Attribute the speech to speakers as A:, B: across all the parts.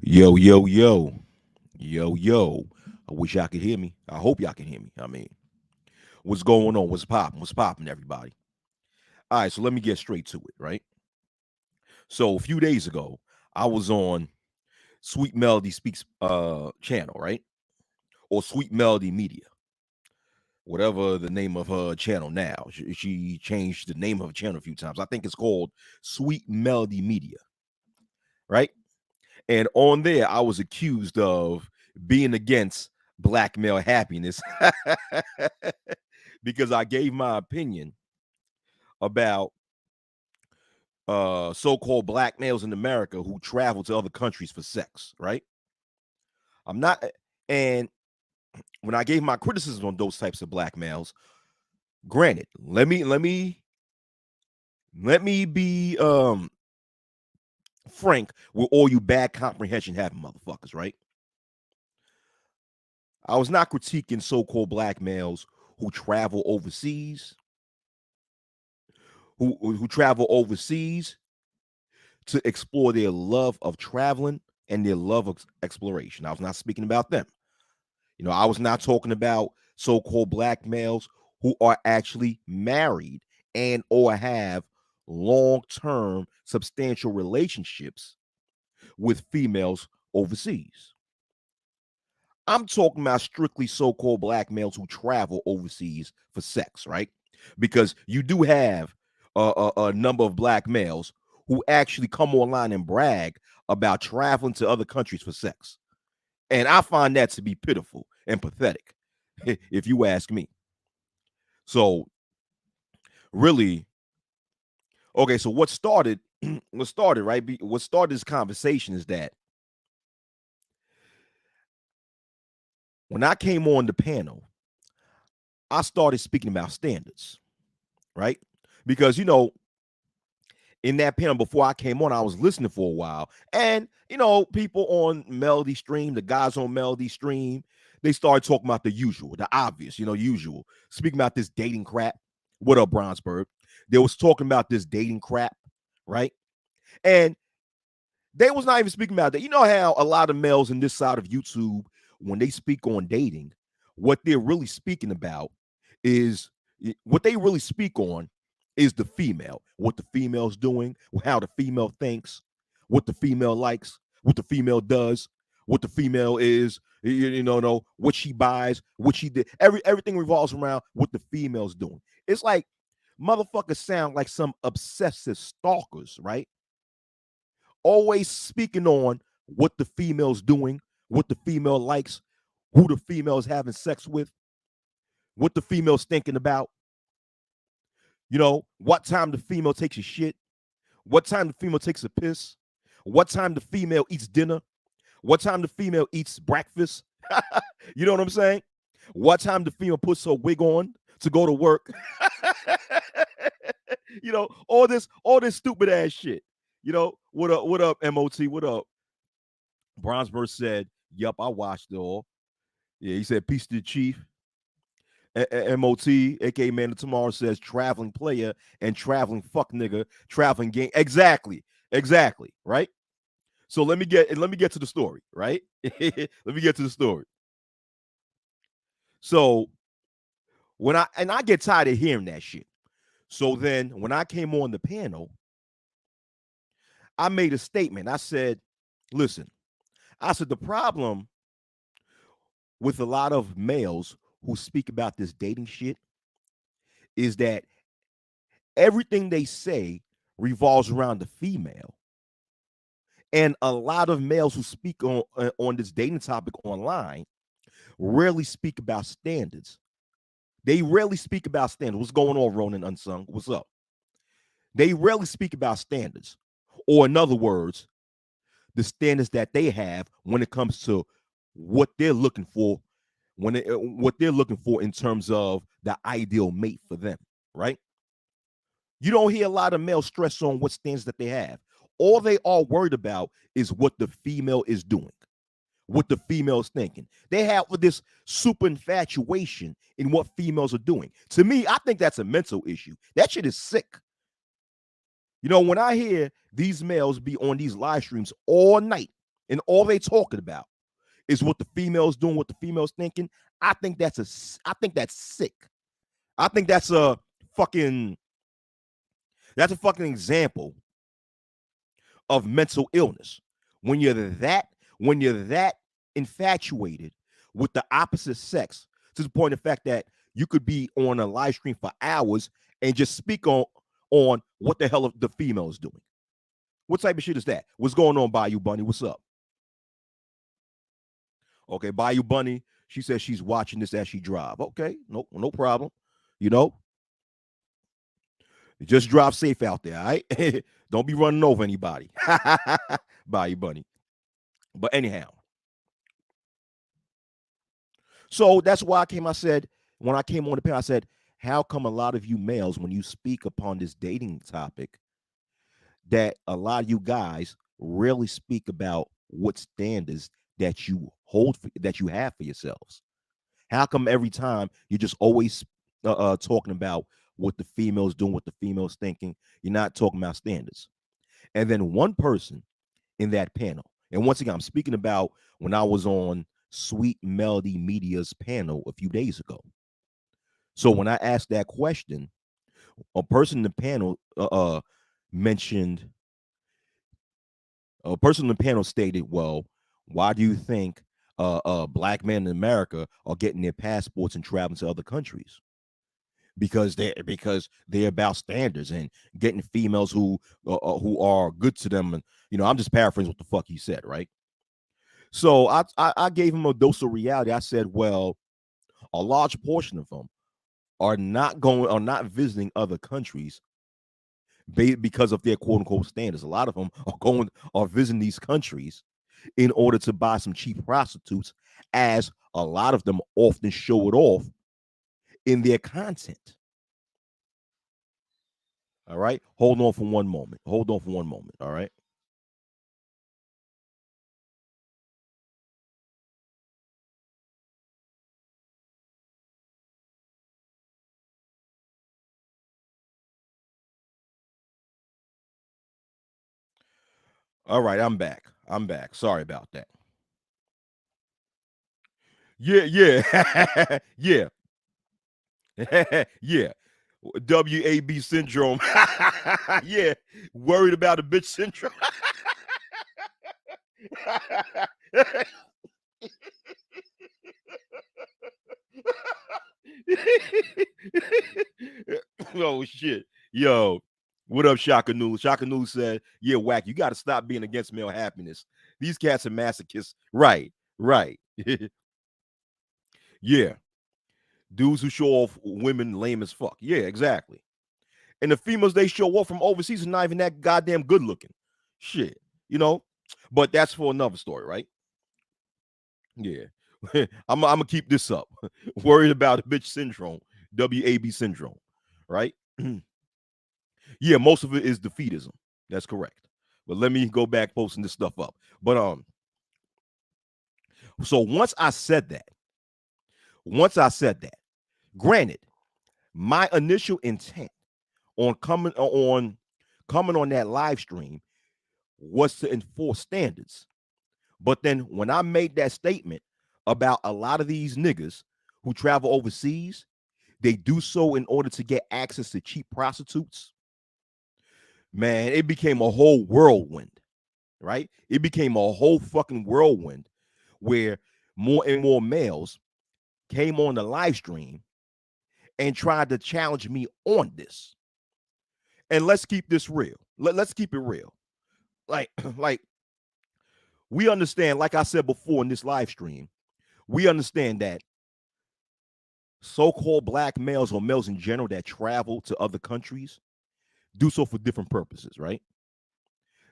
A: Yo, yo, yo, yo, yo. I wish y'all could hear me. I hope y'all can hear me. What's going on? What's popping? What's popping, everybody? All right, so let me get straight to it, right? So a few days ago, I was on Sweet Melody Speaks channel, right? Or Sweet Melody Media, whatever the name of her channel now. She changed the name of her channel a few times. I think it's called Sweet Melody Media, right? And on there, I was accused of being against black male happiness because I gave my opinion about so-called black males in America who travel to other countries for sex, right? I'm not and when I gave my criticism on those types of black males, granted, let me be frank with all you bad comprehension having motherfuckers, right? I was not critiquing so-called black males who travel overseas, who travel overseas to explore their love of traveling and their love of exploration. I was not speaking about them. I was not talking about so-called black males who are actually married and or have long-term substantial relationships with females overseas. I'm talking about strictly so-called black males who travel overseas for sex, right? Because you do have a number of black males who actually come online and brag about traveling to other countries for sex. And I find that to be pitiful and pathetic, if you ask me. So, really, okay, so what started what started, right? What started this conversation is that when I came on the panel, I started speaking about standards, right? Because in that panel before I came on, I was listening for a while, and people on Melody Stream, the guys on Melody Stream, they started talking about the usual, the obvious, usual, speaking about this dating crap. What up, Bronzeberg? They was talking about this dating crap, right? And they was not even speaking about that. You know how a lot of males in this side of YouTube, when they speak on dating, what they're really speaking about is what they really speak on is the female, what the female's doing, how the female thinks, what the female likes, what the female does, what the female is, no, what she buys, what she did. Everything revolves around what the female's doing. It's like motherfuckers sound like some obsessive stalkers, right? Always speaking on what the female's doing, what the female likes, who the female's having sex with, what the female's thinking about, what time the female takes a shit, what time the female takes a piss, what time the female eats dinner, what time the female eats breakfast. You know what I'm saying? What time the female puts her wig on to go to work. all this stupid ass shit. What up, MOT? What up? Bronzeberg said, "Yup, I watched it all." Yeah, he said, "Peace to the chief." MOT, aka Man of Tomorrow, says, "Traveling player and traveling fuck nigga, traveling game." Exactly, right? So let me get to the story, right? Let me get to the story. So I get tired of hearing that shit. So then when I came on the panel, I made a statement. I said, "Listen," I said, "the problem with a lot of males who speak about this dating shit is that everything they say revolves around the female. And a lot of males who speak on this dating topic online rarely speak about standards. They rarely speak about standards. What's going on, Ronan Unsung? What's up? They rarely speak about standards. Or in other words, the standards that they have when it comes to what they're looking for, what they're looking for in terms of the ideal mate for them, right? You don't hear a lot of males stress on what standards that they have. All they are worried about is what the female is doing, what the female's thinking. They have this super infatuation in what females are doing. To me, I think that's a mental issue. That shit is sick. When I hear these males be on these live streams all night and all they talking about is what the females doing, what the females thinking. I think that's sick. I think that's a fucking example of mental illness. When you're that infatuated with the opposite sex, to the point of the fact that you could be on a live stream for hours and just speak on what the hell the female is doing. What type of shit is that? What's going on, Bayou Bunny? What's up? Okay, Bayou Bunny, she says she's watching this as she drive. Okay, no problem. You know, just drive safe out there, all right? Don't be running over anybody. Bayou Bunny. But anyhow, so that's why I said, when I came on the panel, I said, how come a lot of you males, when you speak upon this dating topic, that a lot of you guys rarely speak about what standards that you that you have for yourselves? How come every time you're just always talking about what the females doing, what the females thinking? You're not talking about standards. And then one person in that panel, and once again, I'm speaking about when I was on Sweet Melody Media's panel a few days ago. So when I asked that question, a person in the panel mentioned, a person in the panel stated, well, why do you think black men in America are getting their passports and traveling to other countries? Because they're about standards and getting females who are good to them. And I'm just paraphrasing what the fuck he said, right? So I gave him a dose of reality. I said, well, a large portion of them are not visiting other countries because of their quote unquote standards. A lot of them are visiting these countries in order to buy some cheap prostitutes, as a lot of them often show it off in their content. All right. Hold on for one moment. All right. All right. I'm back. Sorry about that. Yeah. Yeah. Yeah. WAB syndrome. Yeah. Worried about a bitch syndrome. Oh shit. Yo, what up, Shaka News? Shaka News said, yeah, Wack, you gotta stop being against male happiness. These cats are masochists. Right. Yeah. Dudes who show off women lame as fuck. Yeah, exactly. And the females they show off from overseas are not even that goddamn good looking. Shit. But that's for another story, right? Yeah. I'm gonna keep this up. Worried about a bitch syndrome, WAB syndrome, right? Yeah, most of it is defeatism. That's correct. But let me go back posting this stuff up. But so once I said that, granted, my initial intent on coming on that live stream was to enforce standards. But then when I made that statement about a lot of these niggas who travel overseas, they do so in order to get access to cheap prostitutes. Man, it became a whole whirlwind, right? It became a whole fucking whirlwind where more and more males came on the live stream and tried to challenge me on this. And let's keep this real. Let's keep it real. Like we understand, like I said before in this live stream, we understand that so-called black males or males in general that travel to other countries do so for different purposes, right?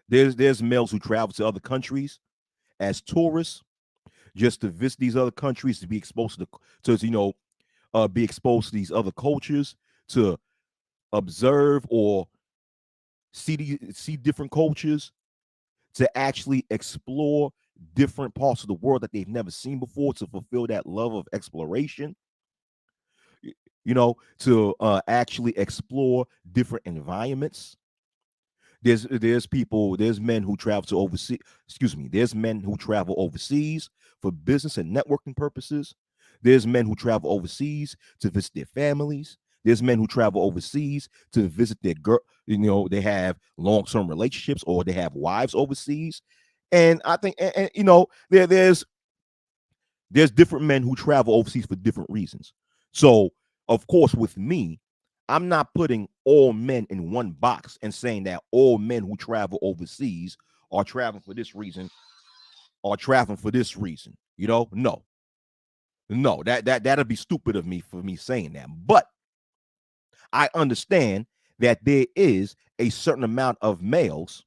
A: There's males who travel to other countries as tourists, just to visit these other countries, to be exposed be exposed to these other cultures, to observe or see different cultures, to actually explore different parts of the world that they've never seen before, to fulfill that love of exploration, to actually explore different environments, There's men who travel to overseas. Excuse me. There's men who travel overseas for business and networking purposes. There's men who travel overseas to visit their families. There's men who travel overseas to visit their girl. They have long-term relationships or they have wives overseas. And I think, there's different men who travel overseas for different reasons. So, of course, with me, I'm not putting all men in one box and saying that all men who travel overseas are traveling for this reason or traveling for this reason. No, no, that'd be stupid of me for me saying that. But I understand that there is a certain amount of males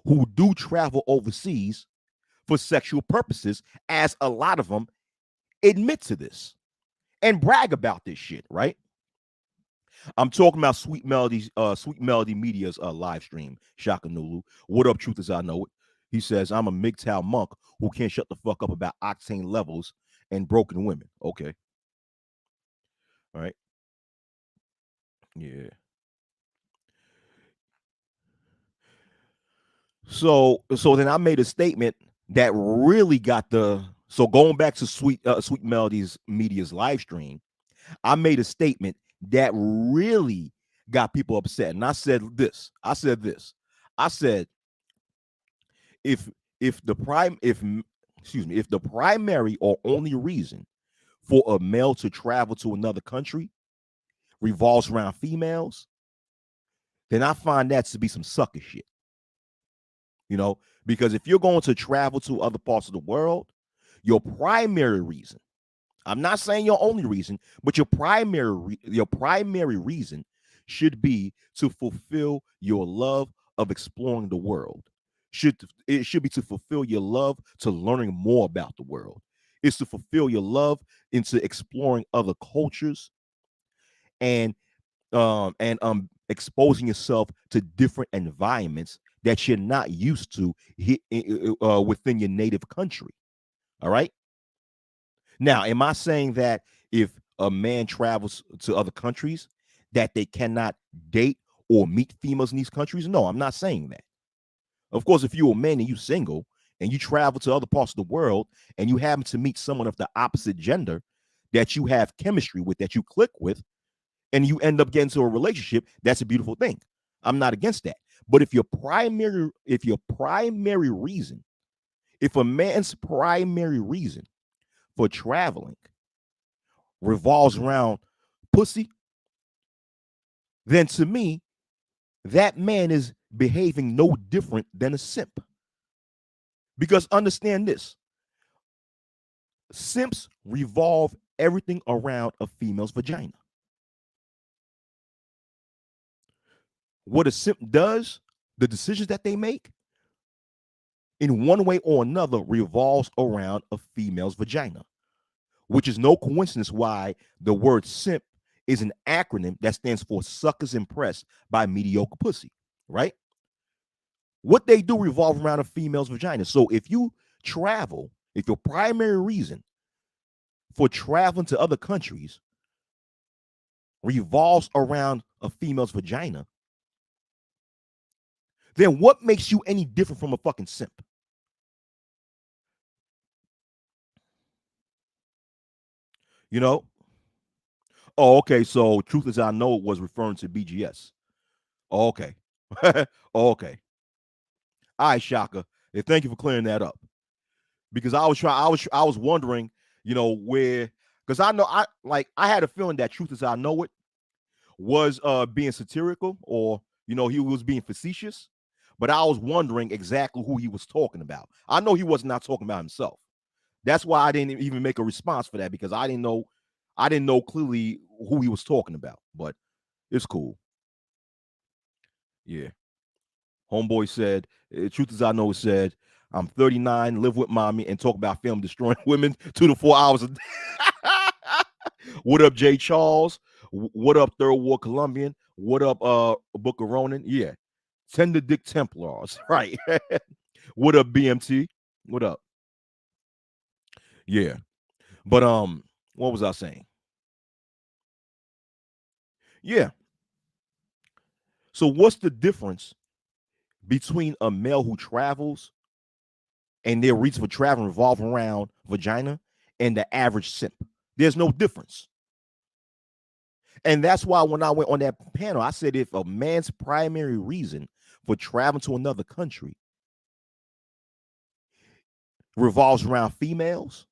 A: who do travel overseas for sexual purposes, as a lot of them admit to this and brag about this shit, right? I'm talking about Sweet Melody Media's live stream. Shaka Nulu. What up, truth as I know it? He says, I'm a MGTOW monk who can't shut the fuck up about octane levels and broken women. Okay. All right. Yeah. So then I made a statement that really got going back to Sweet Melody's Media's live stream. I made a statement that really got people upset. And I said this. I said, if if the prime if excuse me, if the primary or only reason for a male to travel to another country revolves around females, then I find that to be some sucker shit. Because if you're going to travel to other parts of the world, your primary reason, I'm not saying your only reason, but your primary reason should be to fulfill your love of exploring the world. It should be to fulfill your love to learning more about the world. It's to fulfill your love into exploring other cultures and exposing yourself to different environments that you're not used to within your native country. All right. Now, am I saying that if a man travels to other countries that they cannot date or meet females in these countries? No, I'm not saying that. Of course, if you're a man and you single and you travel to other parts of the world and you happen to meet someone of the opposite gender that you have chemistry with, that you click with, and you end up getting to a relationship, that's a beautiful thing. I'm not against that. But if a man's primary reason for traveling revolves around pussy, then to me, that man is behaving no different than a simp. Because understand this, simps revolve everything around a female's vagina. What a simp does, the decisions that they make, in one way or another, revolves around a female's vagina, which is no coincidence why the word simp is an acronym that stands for suckers impressed by mediocre pussy, right? What they do revolve around a female's vagina. So if your primary reason for traveling to other countries revolves around a female's vagina, then what makes you any different from a fucking simp? You know? Oh, okay. So truth as I know it was referring to BGS. Oh, okay. Oh, okay. All right, Shaka. And thank you for clearing that up. Because I was wondering, where, because I had a feeling that truth as I know it was being satirical, or he was being facetious, but I was wondering exactly who he was talking about. I know he was not talking about himself. That's why I didn't even make a response for that, because I didn't know clearly who he was talking about. But it's cool. Yeah. Homeboy said, truth as I know it said, I'm 39, live with mommy, and talk about film destroying women 2 to 4 hours a day. What up, Jay Charles? What up, Third War Colombian? What up, Book of Ronan? Yeah. Tender Dick Templars. Right. What up, BMT? What up? Yeah. But what was I saying? Yeah. So what's the difference between a male who travels and their reason for traveling revolve around vagina and the average simp. There's no difference. And that's why when I went on that panel, I said if a man's primary reason for traveling to another country revolves around females,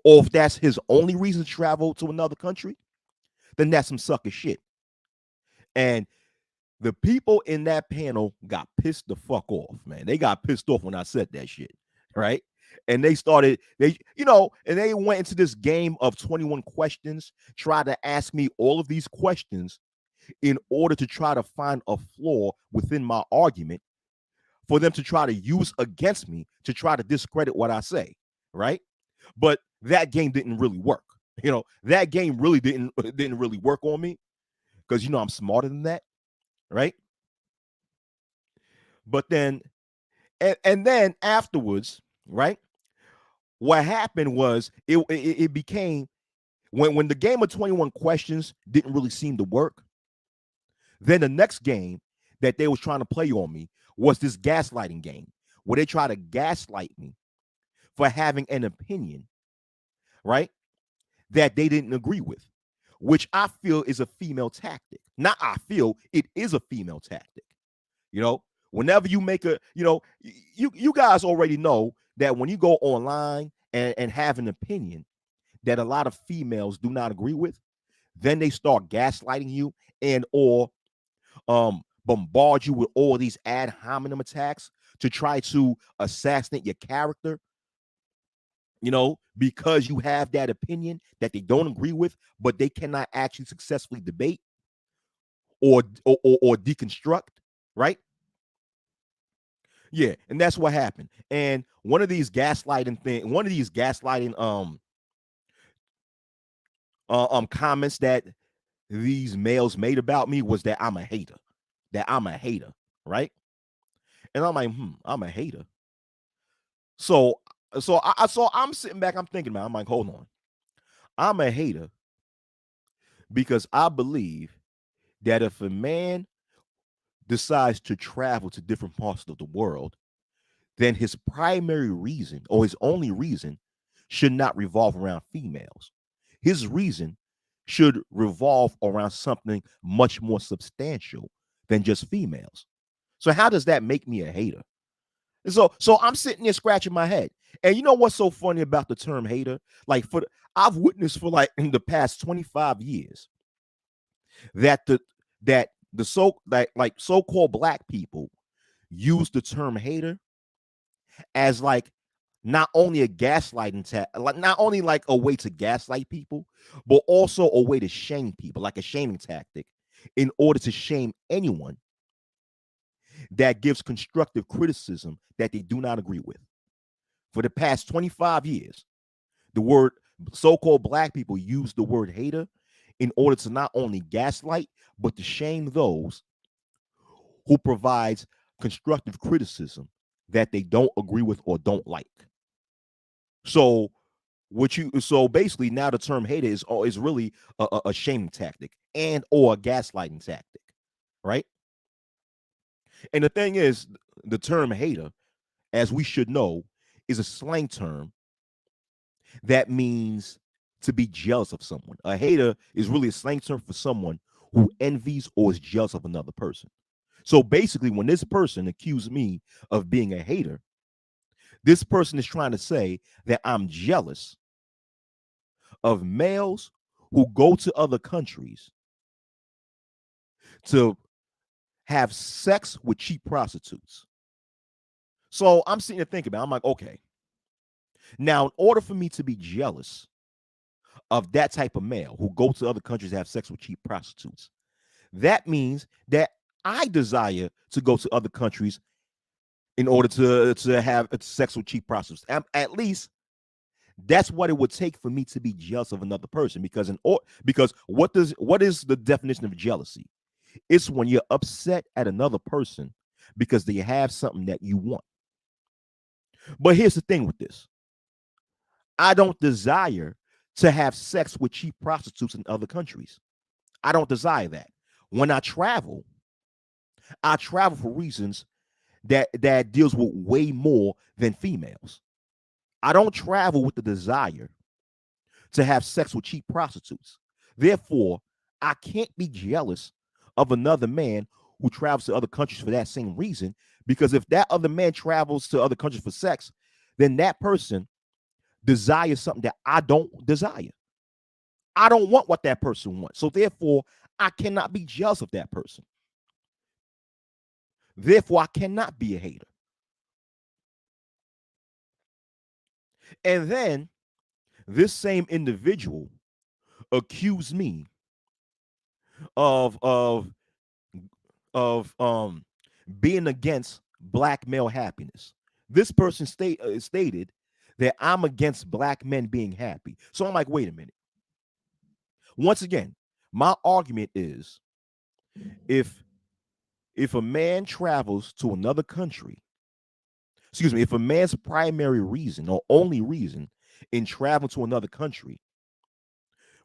A: or if that's his only reason to travel to another country, then that's some sucker shit. And the people in that panel got pissed the fuck off, man. They got pissed off when I said that shit, right? And they started, and they went into this game of 21 questions, tried to ask me all of these questions in order to try to find a flaw within my argument for them to try to use against me to try to discredit what I say, right? But that game didn't really work. That game really didn't really work on me because I'm smarter than that, right? But then, and then afterwards, right? What happened was it became when the game of 21 questions didn't really seem to work. Then the next game that they was trying to play on me was this gaslighting game where they try to gaslight me for having an opinion, right? That they didn't agree with, which I feel is a female tactic. Not I feel, it is a female tactic. Whenever you make you guys already know that when you go online and have an opinion that a lot of females do not agree with, then they start gaslighting you and or bombard you with all these ad hominem attacks to try to assassinate your character, because you have that opinion that they don't agree with, but they cannot actually successfully debate or deconstruct, right? Yeah, and that's what happened. And one of these gaslighting comments that these males made about me was that I'm a hater. Right? And I'm like, I'm a hater. So I'm sitting back, I'm thinking about it. I'm like, hold on. I'm a hater because I believe that if a man decides to travel to different parts of the world, then his primary reason or his only reason should not revolve around females. His reason should revolve around something much more substantial than just females. So how does that make me a hater? So I'm sitting there scratching my head. And you know what's so funny about the term hater? Like I've witnessed for like in the past 25 years that the so-called black people use the term hater as like not only a gaslighting like not only like a way to gaslight people, but also a way to shame people, like a shaming tactic, in order to shame anyone that gives constructive criticism that they do not agree with. For the past 25 years, the word so-called black people use the word hater in order to not only gaslight, but to shame those who provides constructive criticism that they don't agree with or don't like. So basically now the term hater is really a shaming tactic and or a gaslighting tactic, right? And the thing is, the term hater, as we should know, is a slang term that means to be jealous of someone. A hater is really a slang term for someone who envies or is jealous of another person. So basically, when this person accused me of being a hater, this person is trying to say that I'm jealous of males who go to other countries to have sex with cheap prostitutes. So I'm sitting there thinking about it. I'm like, okay, now in order for me to be jealous of that type of male who go to other countries to have sex with cheap prostitutes, that means that I desire to go to other countries in order to have sex with cheap prostitutes. At least that's what it would take for me to be jealous of another person. Because what is the definition of jealousy? It's when you're upset at another person because they have something that you want. But here's the thing with this. I don't desire to have sex with cheap prostitutes in other countries. I don't desire that. When I travel for reasons that deals with way more than females. I don't travel with the desire to have sex with cheap prostitutes. Therefore, I can't be jealous of another man who travels to other countries for that same reason. Because if that other man travels to other countries for sex, then that person desires something that I don't desire. I don't want what that person wants. So therefore, I cannot be jealous of that person. Therefore, I cannot be a hater. And then this same individual accused me of of of being against black male happiness. This person stated that I'm against black men being happy. So I'm like, wait a minute. Once again, my argument is if a man travels to another country, excuse me, if a man's primary reason or only reason in traveling to another country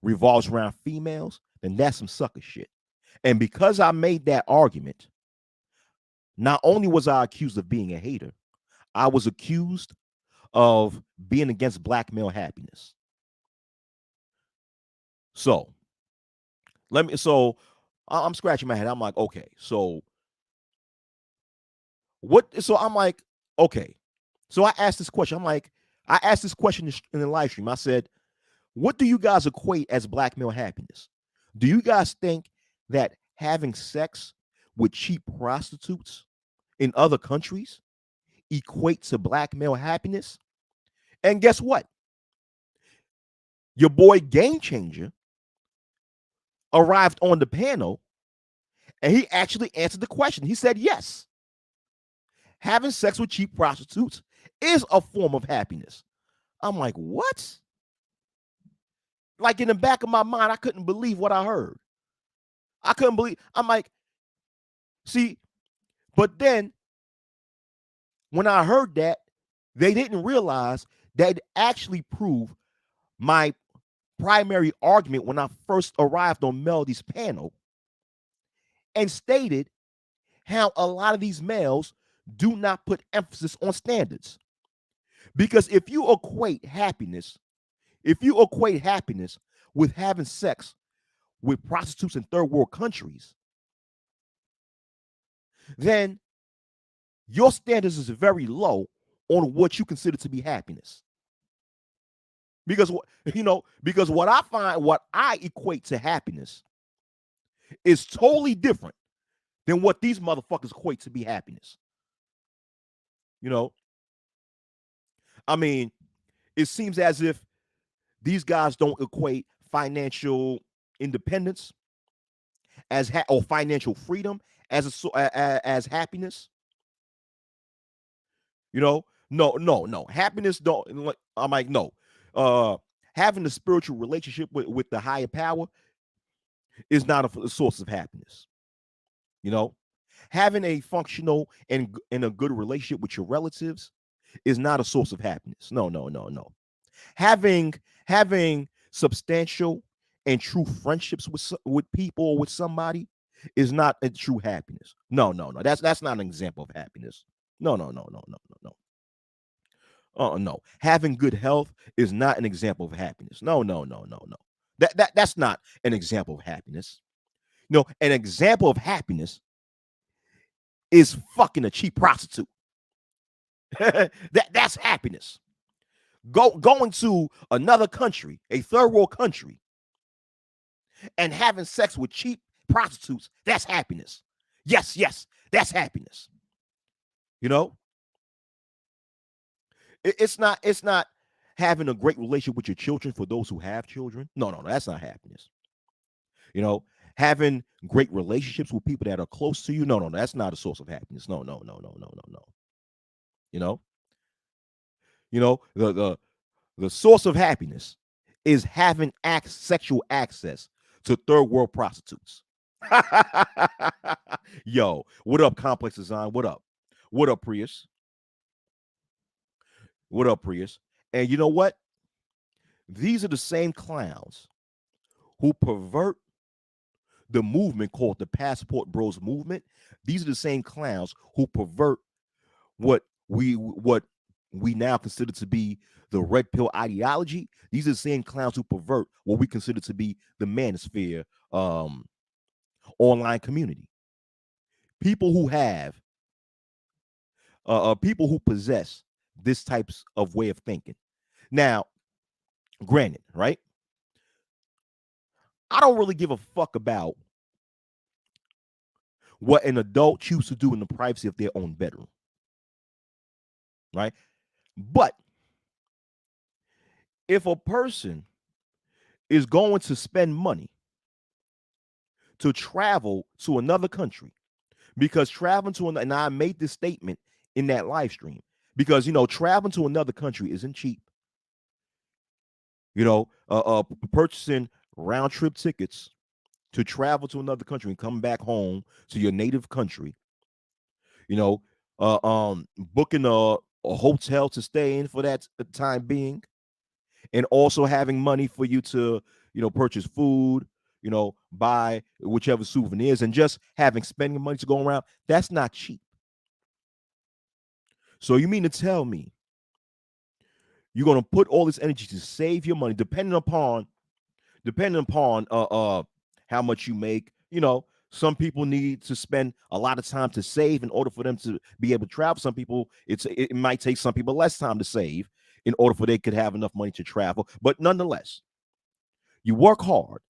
A: revolves around females, then that's some sucker shit. And because I made that argument, not only was I accused of being a hater, I was accused of being against black male happiness. So I'm scratching my head. I'm like, okay, so what? So I'm like, okay. So I asked this question. I asked this question in the live stream. I said, what do you guys equate as black male happiness? Do you guys think that having sex with cheap prostitutes in other countries equate to black male happiness? And guess what? Your boy Game Changer arrived on the panel and he actually answered the question. He said, yes, having sex with cheap prostitutes is a form of happiness. I'm like, what? Like in the back of my mind, I couldn't believe what I heard. I couldn't believe. I'm like, see, but then when I heard that, they didn't realize that it actually proved my primary argument when I first arrived on Melody's panel and stated how a lot of these males do not put emphasis on standards. Because if you equate happiness with having sex with prostitutes in third world countries, then your standards is very low on what you consider to be happiness. Because what I equate to happiness is totally different than what these motherfuckers equate to be happiness. I mean, it seems as if these guys don't equate financial independence or financial freedom as happiness. No. Happiness don't. I'm like, no. Having a spiritual relationship with the higher power is not a source of happiness. Having a functional and a good relationship with your relatives is not a source of happiness. No. Having substantial and true friendships with people or with somebody is not a true happiness. No. That's not an example of happiness. No. No. Having good health is not an example of happiness. No. That's not an example of happiness. An example of happiness is fucking a cheap prostitute. That's happiness. Going to another country, a third world country, and having sex with cheap prostitutes, that's happiness. Yes, that's happiness. It's not having a great relationship with your children for those who have children. No, that's not happiness. Having great relationships with people that are close to you. No, that's not a source of happiness. No. The source of happiness is having sexual access to third world prostitutes. Yo, what up, Complex Design? What up? What up, Prius? What up, Prius? And you know what? These are the same clowns who pervert the movement called the Passport Bros movement. These are the same clowns who pervert what we now consider to be the red pill ideology. These are the same clowns who pervert what we consider to be the manosphere online community. People who have people who possess this types of way of thinking. Now, granted, right? I don't really give a fuck about what an adult chooses to do in the privacy of their own bedroom, right? But if a person is going to spend money to travel to another country, because traveling to and I made this statement in that live stream, because traveling to another country isn't cheap. Purchasing round trip tickets to travel to another country and come back home to your native country, booking a hotel to stay in for that time being, and also having money for you to, purchase food, buy whichever souvenirs, and just having spending money to go around, that's not cheap. So you mean to tell me you're going to put all this energy to save your money, depending upon how much you make? Some people need to spend a lot of time to save in order for them to be able to travel. Some people, it might take some people less time to save in order for they could have enough money to travel. But nonetheless, you work hard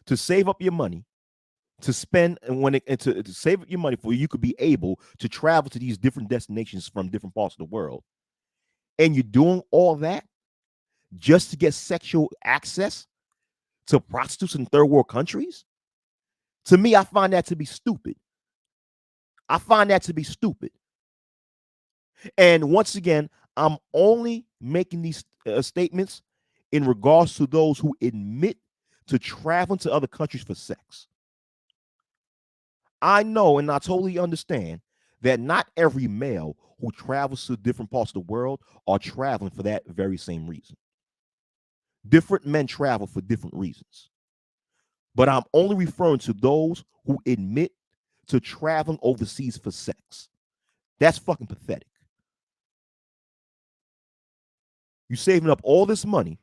A: to save up your money to spend, and to save up your money for you could be able to travel to these different destinations from different parts of the world. And you're doing all that just to get sexual access to prostitutes in third world countries? To me, I find that to be stupid. And once again, I'm only making these statements in regards to those who admit to traveling to other countries for sex. I know and I totally understand that not every male who travels to different parts of the world are traveling for that very same reason. Different men travel for different reasons. But I'm only referring to those who admit to traveling overseas for sex. That's fucking pathetic. You're saving up all this money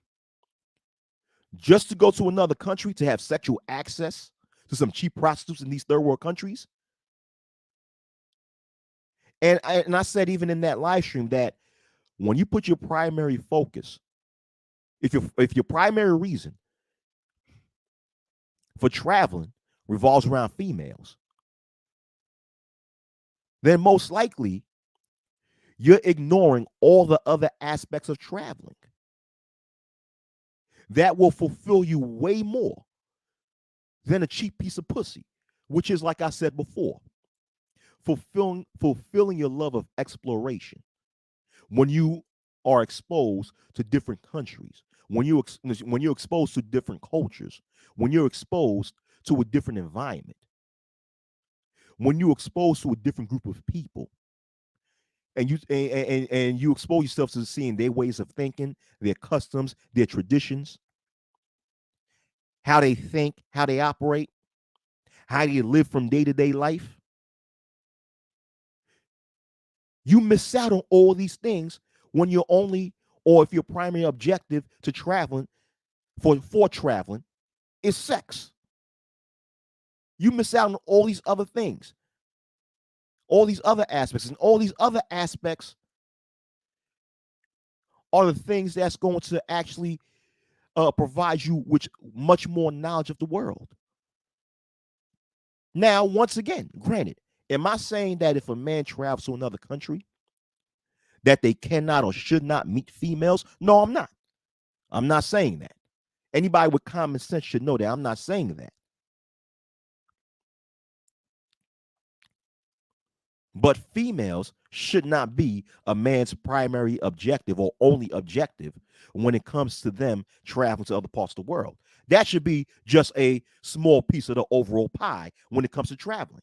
A: just to go to another country to have sexual access to some cheap prostitutes in these third world countries. And I said even in that live stream that when you put your primary focus, if your primary reason for traveling revolves around females, then most likely you're ignoring all the other aspects of traveling that will fulfill you way more than a cheap piece of pussy, which is, like I said before, fulfilling your love of exploration. When you are exposed to different countries, when you're exposed to different cultures, when you're exposed to a different environment, when you're exposed to a different group of people, and you expose yourself to seeing their ways of thinking, their customs, their traditions, how they think, how they operate, how they live from day to day life, you miss out on all these things when you're only, or if your primary objective to traveling for traveling is sex. You miss out on all these other things, all these other aspects, and all these other aspects are the things that's going to actually provide you with much more knowledge of the world. Now, once again, granted, am I saying that if a man travels to another country that they cannot or should not meet females? No, I'm not. I'm not saying that. Anybody with common sense should know that I'm not saying that. But females should not be a man's primary objective or only objective when it comes to them traveling to other parts of the world. That should be just a small piece of the overall pie when it comes to traveling.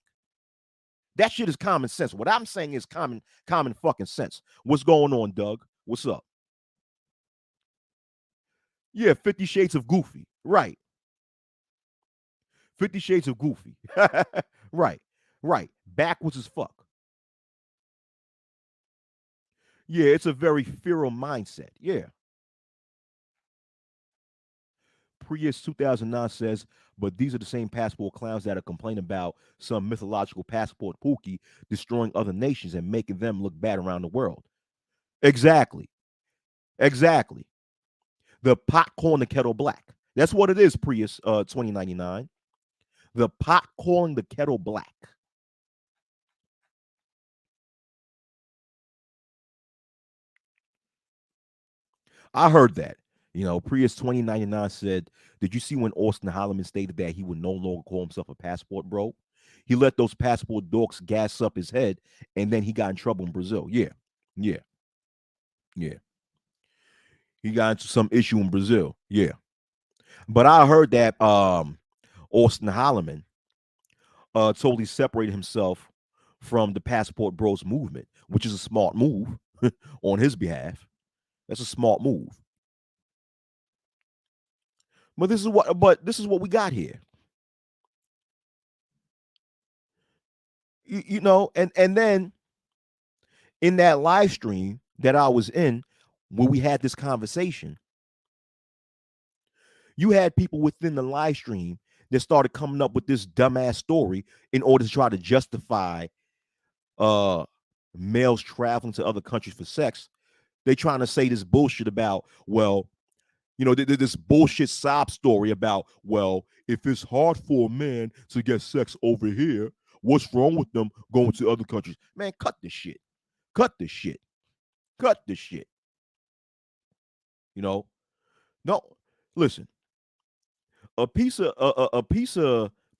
A: That shit is common sense. What I'm saying is common fucking sense. What's going on, Doug? What's up? Yeah, 50 Shades of Goofy. Right. 50 Shades of Goofy. Right. Right. Backwards as fuck. Yeah, it's a very feral mindset. Yeah. Prius 2009 says, but these are the same passport clowns that are complaining about some mythological passport pookie destroying other nations and making them look bad around the world. Exactly. Exactly. The pot calling the kettle black. That's what it is, Prius 2099. The pot calling the kettle black. I heard that. Prius 2099 said, did you see when Austin Holloman stated that he would no longer call himself a passport bro? He let those passport dorks gas up his head, and then he got in trouble in Brazil. Yeah. Yeah. Yeah. He got into some issue in Brazil. Yeah. But I heard that Austin Holloman totally separated himself from the passport bros movement, which is a smart move on his behalf. That's a smart move. But this is what we got here. And then in that live stream that I was in when we had this conversation, you had people within the live stream that started coming up with this dumbass story in order to try to justify uh males traveling to other countries for sex. They trying to say this bullshit about, well, this bullshit sob story about, well, if it's hard for a man to get sex over here, what's wrong with them going to other countries? Man, cut this shit. Cut this shit. Cut this shit. You know, no. Listen, a piece of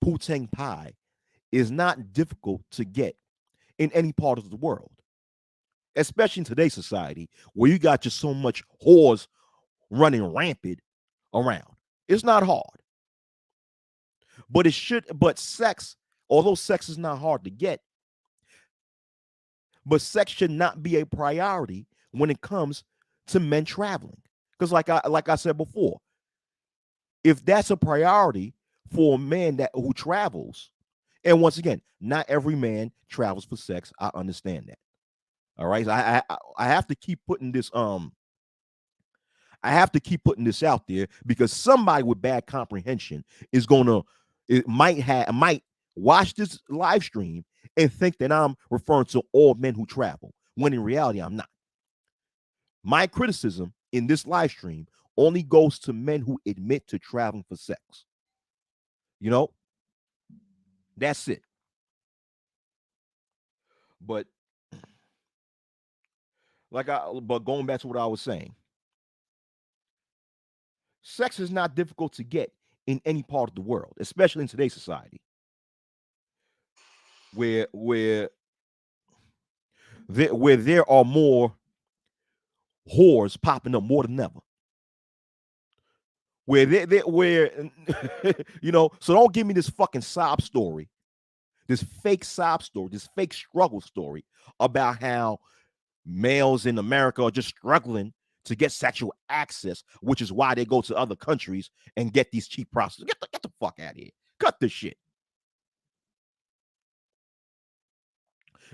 A: putang pie is not difficult to get in any part of the world, especially in today's society where you got just so much whores running rampant around. It's not hard, but it should. But sex, although sex is not hard to get, but sex should not be a priority when it comes to men traveling. Because like I said before, if that's a priority for a man who travels, and once again, not every man travels for sex. I understand that. All right, I have to keep putting this out there because somebody with bad comprehension is gonna it might watch this live stream and think that I'm referring to all men who travel, when in reality I'm not. My criticism in this live stream only goes to men who admit to traveling for sex. You know, that's it. But but going back to what I was saying, sex is not difficult to get in any part of the world, especially in today's society, where there are more whores popping up more than ever. Where so don't give me this fucking sob story, this fake sob story, this fake struggle story about how males in America are just struggling to get sexual access, which is why they go to other countries and get these cheap prostitutes. Get the fuck out of here. Cut this shit.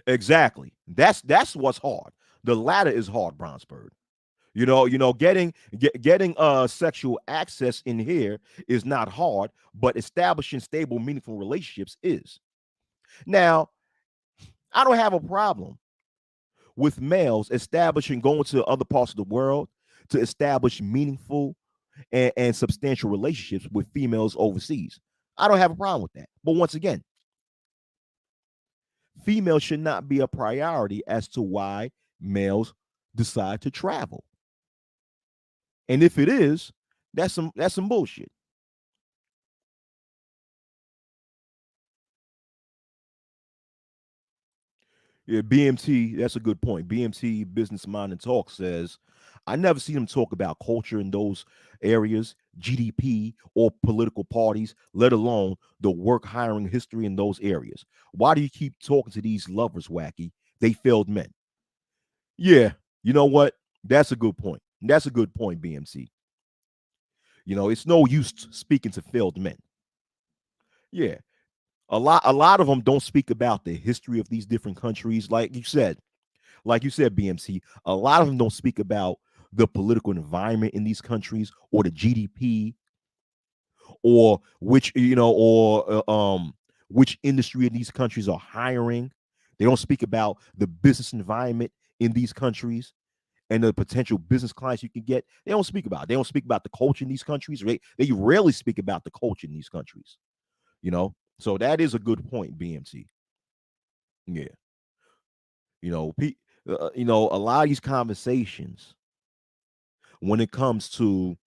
A: Exactly. That's what's hard. The latter is hard, Brownsburg. Getting sexual access in here is not hard, but establishing stable, meaningful relationships is. Now, I don't have a problem with males establishing going to other parts of the world to establish meaningful and substantial relationships with females overseas. I don't have a problem with that. But once again, females should not be a priority as to why males decide to travel. And if it is, that's some bullshit. Yeah, BMT, that's a good point. BMT Business Mind and Talk says, I never see them talk about culture in those areas, GDP, or political parties, let alone the work hiring history in those areas. Why do you keep talking to these lovers, Wacky? They failed men. Yeah, you know what? That's a good point. That's a good point, BMC. It's no use speaking to failed men. Yeah. A lot of them don't speak about the history of these different countries. Like you said, like you said, BMC, a lot of them don't speak about the political environment in these countries or the GDP or which which industry in these countries are hiring. They don't speak about the business environment in these countries and the potential business clients you can get. They don't speak about it. They don't speak about the culture in these countries. They rarely speak about the culture in these countries. So that is a good point, BMT. Yeah, you know, a lot of these conversations when it comes to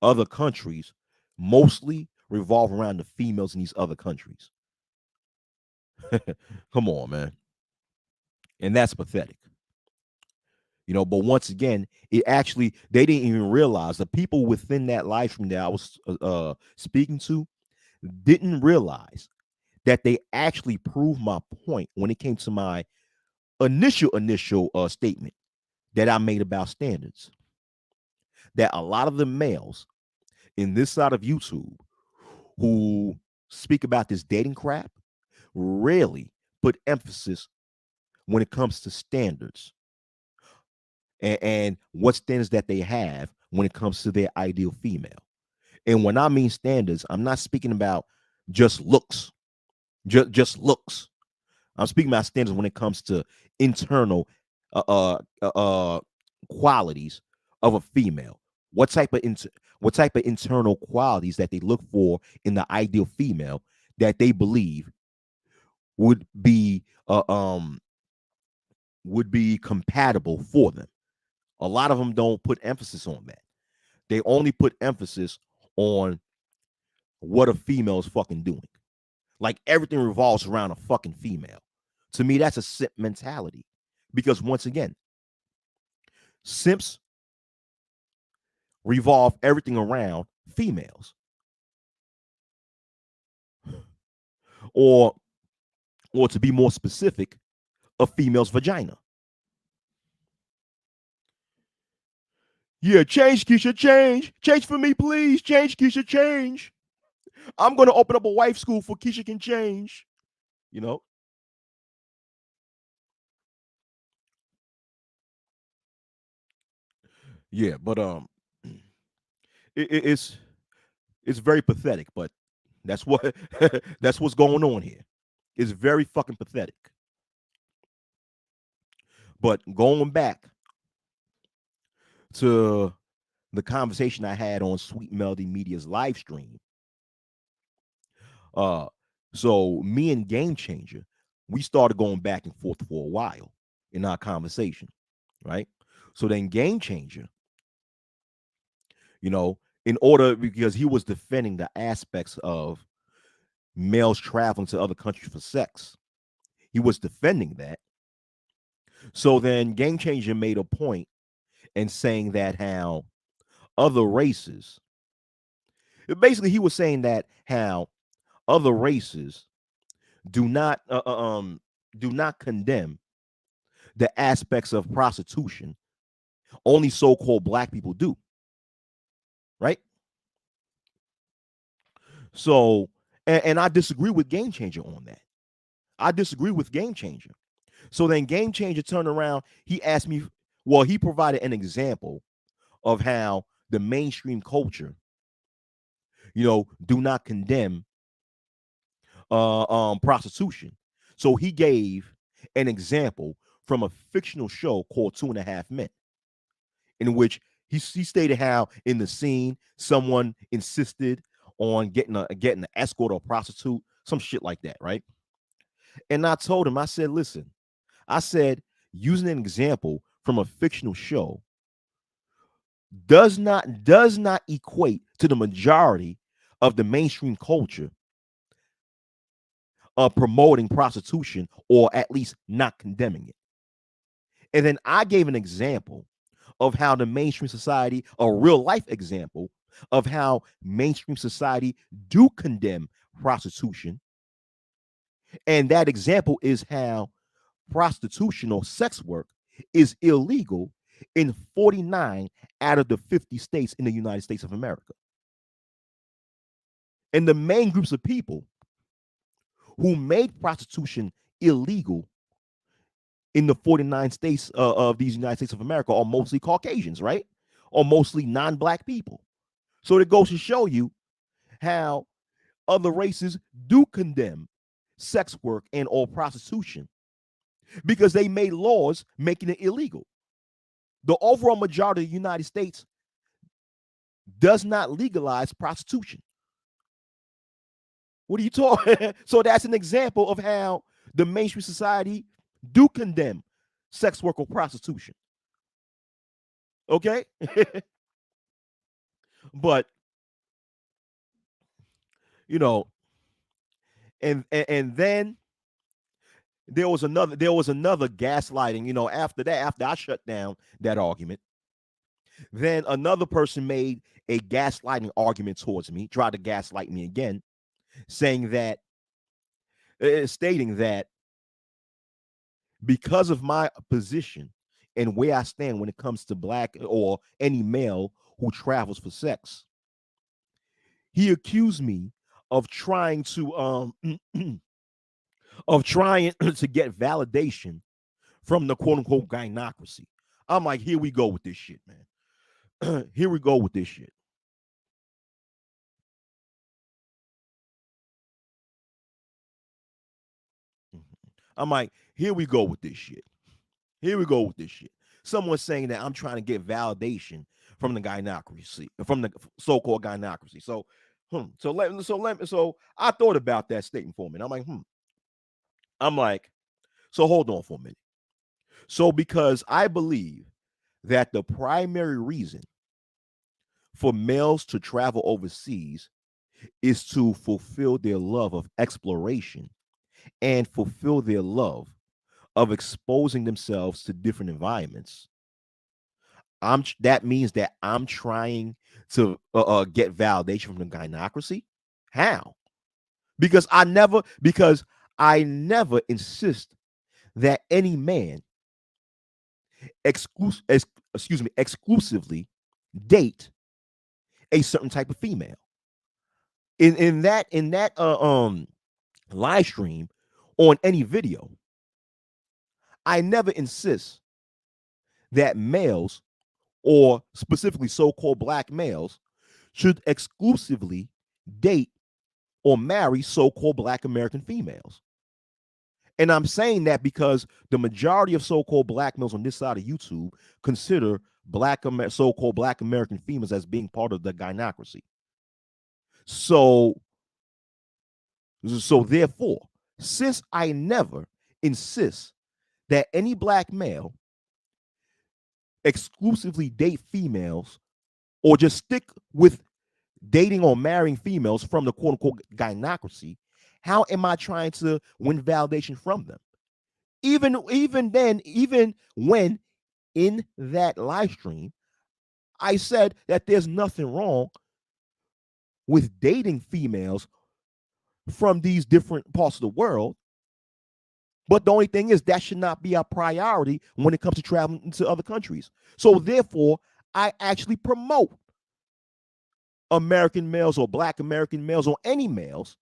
A: other countries mostly revolve around the females in these other countries. Come on, man. And that's pathetic. But once again, it actually they didn't even realize the people within that live stream that I was speaking to didn't realize that they actually proved my point when it came to my initial statement that I made about standards. That a lot of the males in this side of YouTube who speak about this dating crap rarely put emphasis when it comes to standards and what standards that they have when it comes to their ideal female. And when I mean standards, I'm not speaking about just looks, just looks. I'm speaking about standards when it comes to internal uh, uh, uh, uh, qualities of a female. What type of internal qualities that they look for in the ideal female that they believe would be compatible for them. A lot of them don't put emphasis on that. They only put emphasis on what a female is fucking doing. Like everything revolves around a fucking female. To me, that's a simp mentality. Because once again, simps revolve everything around females. Or to be more specific, a female's vagina. Yeah, change, Keisha, change. Change for me, please. Change, Keisha, change. I'm gonna open up a wife school for Keisha can change. You know? Yeah, but it's very pathetic, but that's what that's what's going on here. It's very fucking pathetic. But going back to the conversation I had on Sweet Melody Media's live stream, uh, so me and Game Changer, we started going back and forth for a while in our conversation, right? So then Game Changer, you know, in order because he was defending the aspects of males traveling to other countries for sex. He was defending that. So then Game Changer made a point in saying that how other races, basically he was saying that how other races do not do not condemn the aspects of prostitution. Only so-called black people do, right? So and I disagree with Game Changer on that. I disagree with Game Changer. So then Game Changer turned around. He asked me, well, he provided an example of how the mainstream culture, do not condemn prostitution. So he gave an example from a fictional show called Two and a Half Men, in which he stated how in the scene someone insisted on getting an escort or a prostitute, some shit like that, right? And I told him, I said, listen, I said, using an example from a fictional show does not equate to the majority of the mainstream culture of promoting prostitution or at least not condemning it. And then I gave an example of how the mainstream society, a real life example of how mainstream society do condemn prostitution. And that example is how prostitution or sex work is illegal in 49 out of the 50 states in the United States of America. And the main groups of people who made prostitution illegal in the 49 states of these United States of America are mostly Caucasians, right? Or mostly non-black people. So it goes to show you how other races do condemn sex work and or prostitution because they made laws making it illegal. The overall majority of the United States does not legalize prostitution. What are you talking? So that's an example of how the mainstream society do condemn sex work or prostitution. Okay? But you know, and then there was another gaslighting, after that, after I shut down that argument, then another person made a gaslighting argument towards me, tried to gaslight me again, saying that stating that because of my position and where I stand when it comes to black or any male who travels for sex, he accused me of trying to of trying to get validation from the quote unquote gynocracy. I'm like, here we go with this shit, man. Here we go with this shit. I'm like, here we go with this shit. Here we go with this shit. Someone saying that I'm trying to get validation from the gynocracy, from the so-called gynocracy. So I thought about that statement for a minute. I'm like, so hold on for a minute. So because I believe that the primary reason for males to travel overseas is to fulfill their love of exploration and fulfill their love of exposing themselves to different environments. That means that I'm trying to get validation from the gynocracy. How? Because I never insist that any man exclusively date a certain type of female. In that live stream on any video, I never insist that males, or specifically so-called black males, should exclusively date or marry so-called black American females. And I'm saying that because the majority of so-called black males on this side of YouTube consider so-called black American females as being part of the gynocracy. So therefore, since I never insist that any black male exclusively date females or just stick with dating or marrying females from the quote unquote gynocracy, how am I trying to win validation from them? Even when in that live stream, I said that there's nothing wrong with dating females from these different parts of the world. But the only thing is that should not be our priority when it comes to traveling to other countries. So therefore, I actually promote American males or black American males or any males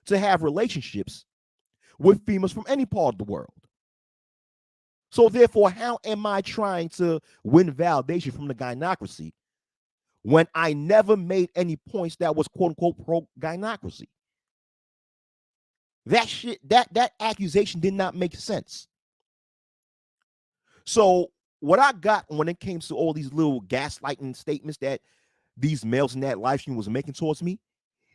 A: to have relationships with females from any part of the world. So therefore, how am I trying to win validation from the gynocracy when I never made any points that was quote unquote pro gynocracy? That accusation did not make sense. So what I got when it came to all these little gaslighting statements that these males in that live stream was making towards me,